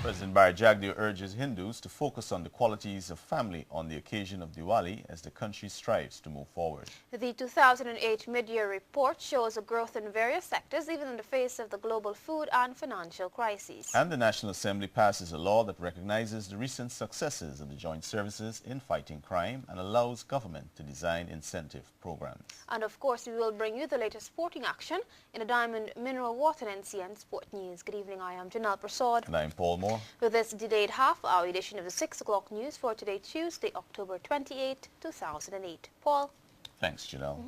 President Barry Jagdeo urges Hindus to focus on the qualities of family on the occasion of Diwali as the country strives to move forward. The 2008 mid-year report shows a growth in various sectors even in the face of the global food and financial crises. And the National Assembly passes a law that recognizes the recent successes of the joint services in fighting crime and allows government to design incentive programs. And of course, we will bring you the latest sporting action in a Diamond Mineral Water NCN Sport News. Good evening, I am Janelle Prasad. And I'm Paul Moore. With this delayed half-hour edition of the 6 o'clock news for today, Tuesday, October 28, 2008. Paul? Thanks, Janelle.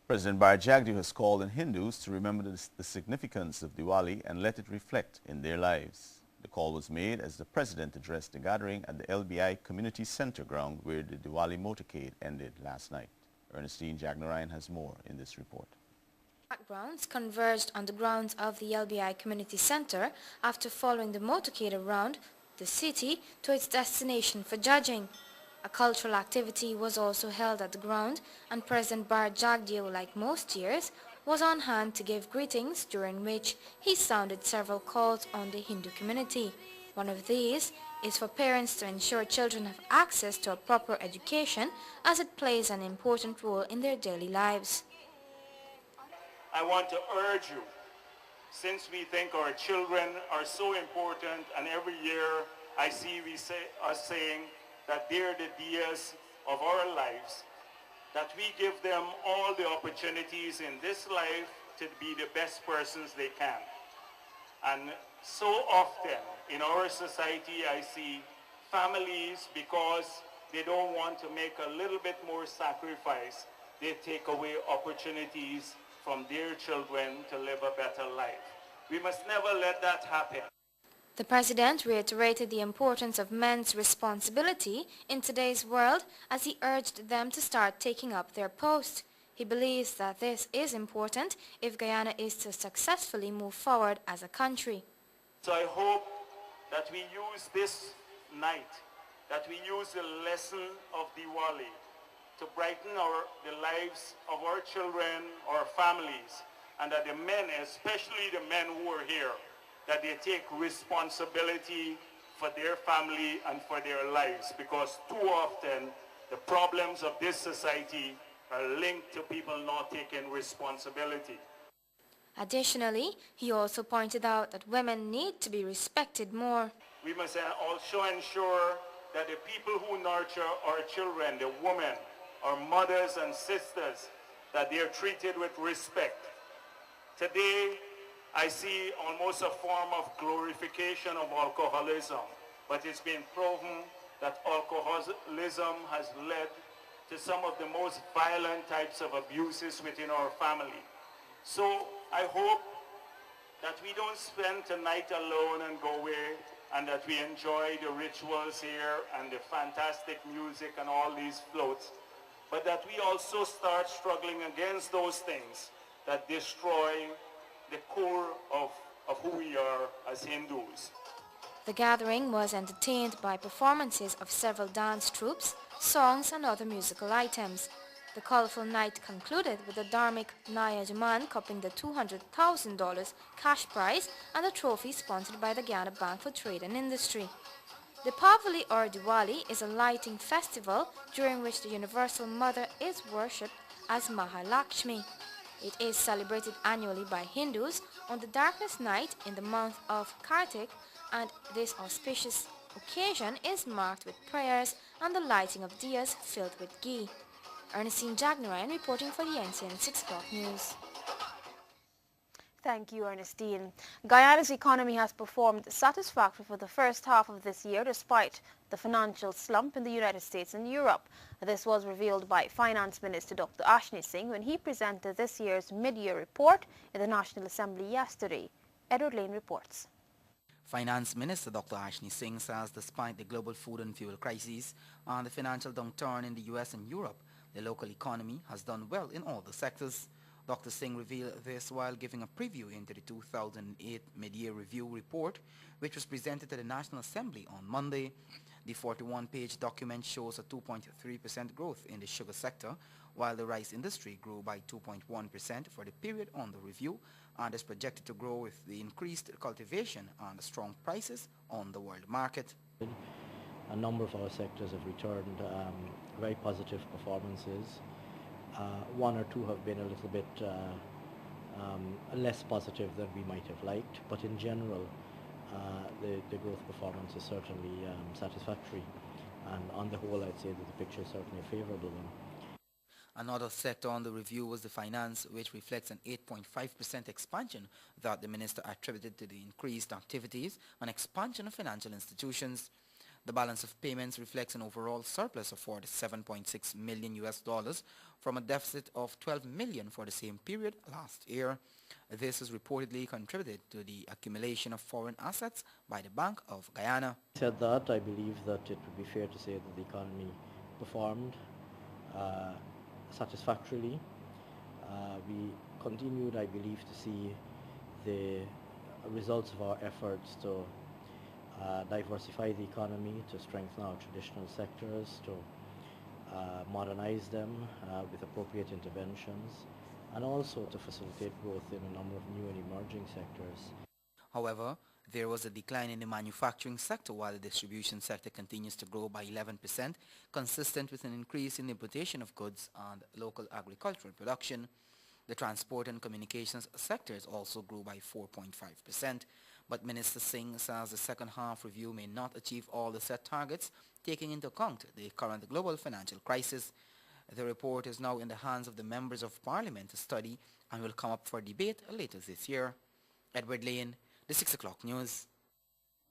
President Barry Jagdeo has called on Hindus to remember the significance of Diwali and let it reflect in their lives. The call was made as the President addressed the gathering at the LBI Community Center ground where the Diwali motorcade ended last night. Ernestine Jagnarayan has more in this report. Backgrounds converged on the grounds of the LBI Community Center after following the motorcade around the city to its destination for judging. A cultural activity was also held at the ground, and President Barry Jagdeo, like most years, was on hand to give greetings, during which he sounded several calls on the Hindu community. One of these is for parents to ensure children have access to a proper education, as it plays an important role in their daily lives. I want to urge you, since we think our children are so important, and every year I see us saying that they're the dias of our lives, that we give them all the opportunities in this life to be the best persons they can. And so often in our society I see families, because they don't want to make a little bit more sacrifice, they take away opportunities from their children to live a better life. We must never let that happen. The President reiterated the importance of men's responsibility in today's world as he urged them to start taking up their post. He believes that this is important if Guyana is to successfully move forward as a country. So I hope that we use this night, that we use the lesson of Diwali to brighten the lives of our children, our families, and that the men, especially the men who are here, that they take responsibility for their family and for their lives, because too often the problems of this society are linked to people not taking responsibility. Additionally, he also pointed out that women need to be respected more. We must also ensure that the people who nurture our children, the women, our mothers and sisters, that they are treated with respect. Today, I see almost a form of glorification of alcoholism, but it's been proven that alcoholism has led to some of the most violent types of abuses within our family. So I hope that we don't spend tonight alone and go away, and that we enjoy the rituals here and the fantastic music and all these floats, but that we also start struggling against those things that destroy the core of who we are as Hindus. The gathering was entertained by performances of several dance troupes, songs and other musical items. The colorful night concluded with the Dharmic Nayajaman cupping the $200,000 cash prize and a trophy sponsored by the Guyana Bank for Trade and Industry. Deepavali or Diwali is a lighting festival during which the Universal Mother is worshipped as Mahalakshmi. It is celebrated annually by Hindus on the darkest night in the month of Kartik, and this auspicious occasion is marked with prayers and the lighting of diyas filled with ghee. Ernestine Jagnarayan reporting for the NCN 6 o'clock news. Thank you, Ernestine. Guyana's economy has performed satisfactorily for the first half of this year despite the financial slump in the United States and Europe. This was revealed by Finance Minister Dr. Ashni Singh when he presented this year's mid-year report in the National Assembly yesterday. Edward Lane reports. Finance Minister Dr. Ashni Singh says despite the global food and fuel crisis and the financial downturn in the US and Europe, the local economy has done well in all the sectors. Dr. Singh revealed this while giving a preview into the 2008 mid-year review report, which was presented to the National Assembly on Monday. The 41-page document shows a 2.3% growth in the sugar sector, while the rice industry grew by 2.1% for the period under review, and is projected to grow with the increased cultivation and strong prices on the world market. A number of our sectors have returned very positive performances. One or two have been a little bit less positive than we might have liked, but in general the growth performance is certainly satisfactory, and on the whole I'd say that the picture is certainly a favourable one. Another sector on the review was the finance, which reflects an 8.5% expansion that the minister attributed to the increased activities and expansion of financial institutions. The balance of payments reflects an overall surplus of $47.6 million from a deficit of $12 million for the same period last year. This is reportedly contributed to the accumulation of foreign assets by the Bank of Guyana. Said that, I believe that it would be fair to say that the economy performed satisfactorily. We continued, I believe, to see the results of our efforts to diversify the economy, to strengthen our traditional sectors, to modernize them with appropriate interventions, and also to facilitate growth in a number of new and emerging sectors. However, there was a decline in the manufacturing sector while the distribution sector continues to grow by 11%, consistent with an increase in the importation of goods and local agricultural production. The transport and communications sectors also grew by 4.5%, but Minister Singh says the second half review may not achieve all the set targets, taking into account the current global financial crisis. The report is now in the hands of the members of Parliament to study and will come up for debate later this year. Edward Lane, the 6 o'clock news.